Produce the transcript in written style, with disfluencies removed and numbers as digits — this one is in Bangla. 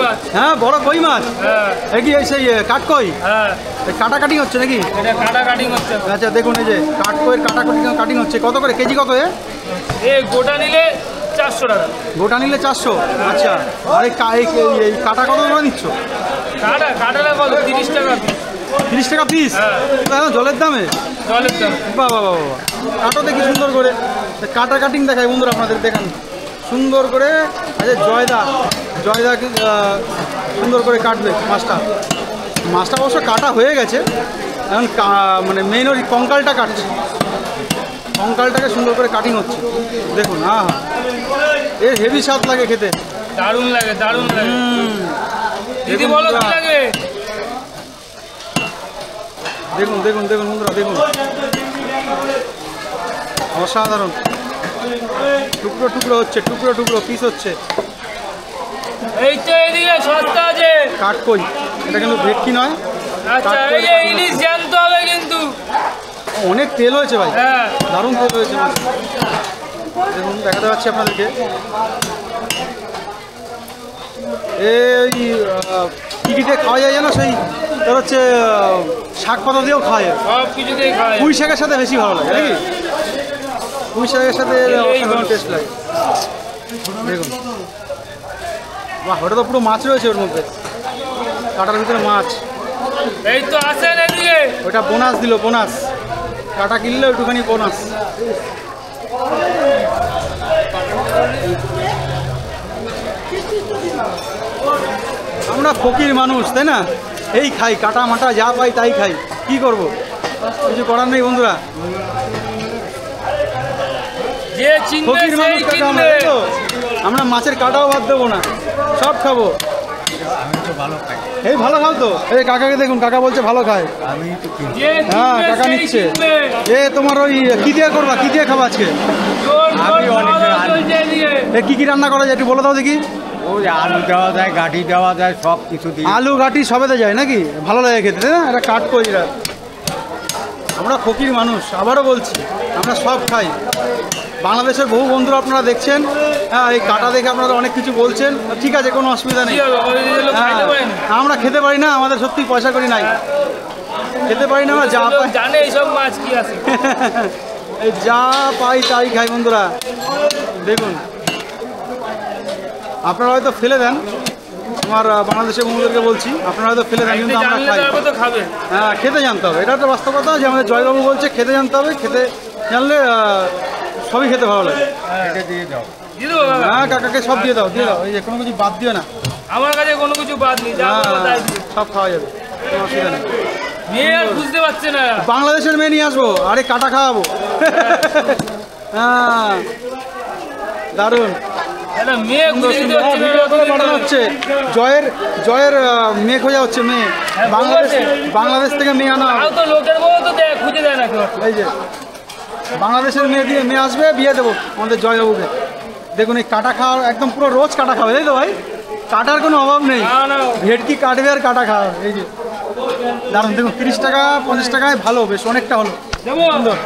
মাছ। হ্যাঁ বড় কই মাছ। হ্যাঁ এই সেই কাটকই। হ্যাঁ কাটা কাটিং হচ্ছে নাকি? এটা কাটা কাটিং হচ্ছে। আচ্ছা দেখুন এই যে কাটকইয়ের কাটা কাটিং হচ্ছে। কত করে কেজি? কত এই গোটা নিলে 400 টাকা। গোটা নিলে 400। আচ্ছা আর এই কাটা কত করে নিচ্ছ? কাটাটা কত? 30 টাকা পিস। 30 টাকা পিস? হ্যাঁ জলের দামে? জলের দাম। বাবা বাবা বাবা, কাটো দেখি সুন্দর করে। কাটা কাটিং দেখায় বন্ধুরা আপনাদের, দেখান সুন্দর করে। আচ্ছা জয়দা সুন্দর করে কাটবে মাছটা অবশ্য কাটা হয়ে গেছে, এখন মানে মেইন ওই কঙ্কালটা কাটছে। কঙ্কালটাকে সুন্দর করে কাটিং হচ্ছে দেখুন। হ্যাঁ এর হেভি স্বাদ লাগে খেতে, দারুণ লাগে দারুণ লাগে। দিদি বলো কি লাগে? দেখুন দেখুন দেখুন বন্ধুরা, দেখুন অসাধারণ। টুকরো টুকরো হচ্ছে, টুকরো টুকরো পিস হচ্ছে। এই তো এদিকে সস্তা আছে কাটকই, এটা কিন্তু ভেটকি নয়। আচ্ছা এই যে ইলিশ জানতে হবে কিন্তু। অনেক তেল হয়েছে ভাই, হ্যাঁ দারুণ তেল হয়েছে। দেখুন দেখাতে পাচ্ছি আপনাদেরকে। এই কি দিয়ে খাওয়া যায় জানো? সেই তোর হচ্ছে শাক পাতা দিয়েও খাওয়া যায়, সব কিছু দিয়ে খাওয়া। পুঁই শাকের সাথে বেশি ভালো লাগে নাকি? পুঁই শাকের সাথে অসাধারণ টেস্ট লাগে। দেখুন বাহ, ওটা তো পুরো মাছ রয়েছে ওর মধ্যে, কাটার ভিতরে মাছ। এই তো আসেন এদিকে। ওটা বোনাস দিল, বোনাস। কাটা কিনলে একটুখানি বোনাস। আমরা ফকির মানুষ তাই না, এই খাই কাটা মাটা যা পাই তাই খাই, কি করব, কিছু করার নেই বন্ধুরা। যে চিনবে ফকির সেই মানুষ কাকা আমরা, চিনবে। তাই তো? আমরা মাছের কাটাও বাদ দেবো না, সব খাবো। এই ভালো খাও তো। এই কাকাকে দেখুন, কাকা বলছে ভালো খায়। যে হ্যাঁ চিনবে কাকা সেই নিচ্ছে। চিনবে। এ তোমার ওই কি দিয়ে করবা, কি দিয়ে খাবা আজকে? জোর জোর খাওয়া দাওয়া চলছে এদিকে। এ কি কি রান্না করা যায় একটু বলে দাও দেখি। ওই আলু দেওয়া যায়, গাঠি দেওয়া যায়, সব কিছু দিয়ে। আলু গাটি সবেতে যায় নাকি? ভালো লাগে খেতে তাই না? এটা কাটকইরা। আমরা ফকির মানুষ, আবারও বলছি আমরা সব খাই। বাংলাদেশের বহু বন্ধুরা আপনারা দেখছেন, হ্যাঁ এই কাটা দেখে আপনারা অনেক কিছু বলছেন, ঠিক আছে কোনো অসুবিধা নেই। কি হবে? ওই লোক হ্যাঁ, খাইতে পারে না। আমরা খেতে পারি না, আমাদের সত্যি পয়সা করি নাই, খেতে পারি না আমরা। যা লোক পাই জানে এইসব মাছ কি আছে। এই যা পাই তাই খাই বন্ধুরা। দেখুন আপনারা হয়তো ফেলে দেন, আমার বাংলাদেশের বন্ধুদেরকে বলছি, আপনারা হয়তো ফেলে দেন, কিন্তু আমরা জানলে খাই। তারপর তো খাবে। হ্যাঁ খেতে জানতে হবে, এটা একটা বাস্তব কথা যে আমাদের জয়বাবু বলছে খেতে জানতে হবে। খেতে জানলে সবই খেতে ভালো লাগে। এটা দিয়ে দাও। দিয়ে দেবো কাকা? হ্যাঁ কাকাকে সব দিয়ে দাও, দিয়ে দাও, এই যে কোনো কিছু বাদ দিও না। আমার কাছে কোনো কিছু বাদ নেই, যা বলবো তাই দিবো। সব খাওয়া যাবে, কোনো অসুবিধা নেই। মেয়ে আর বুঝতে পারছে না। বাংলাদেশের মেয়ে নিয়ে আসবো, আরে কাটা খাওয়াবো। হ্যাঁ দারুণ। একটা মেয়ে বুঝে দিতে পারছে না, ভিডিও করে পাঠানো হচ্ছে। জয়ের মেয়ে খোঁজা হচ্ছে, মেয়ে বাংলাদেশ থেকে মেয়ে আনা হবে। তাও তো লোকের বউ তো দেয়, খুঁজে দেয় না কেউ। এই যে বাংলাদেশের মেয়ে আসবে, বিয়ে দেবো আমাদের জয়বাবুকে। দেখুন এই কাটা খাওয়ার একদম পুরো রোজ কাটা খাবে, তাই তো ভাই? কাটার কোনো অভাব নেই, না না ভেটকি কাটবে আর কাটা খাওয়া। এই যে দারুণ, দেখুন 30 টাকা 50 টাকায় ভালো, বেশ অনেকটা হলো, দেবো। সুন্দর।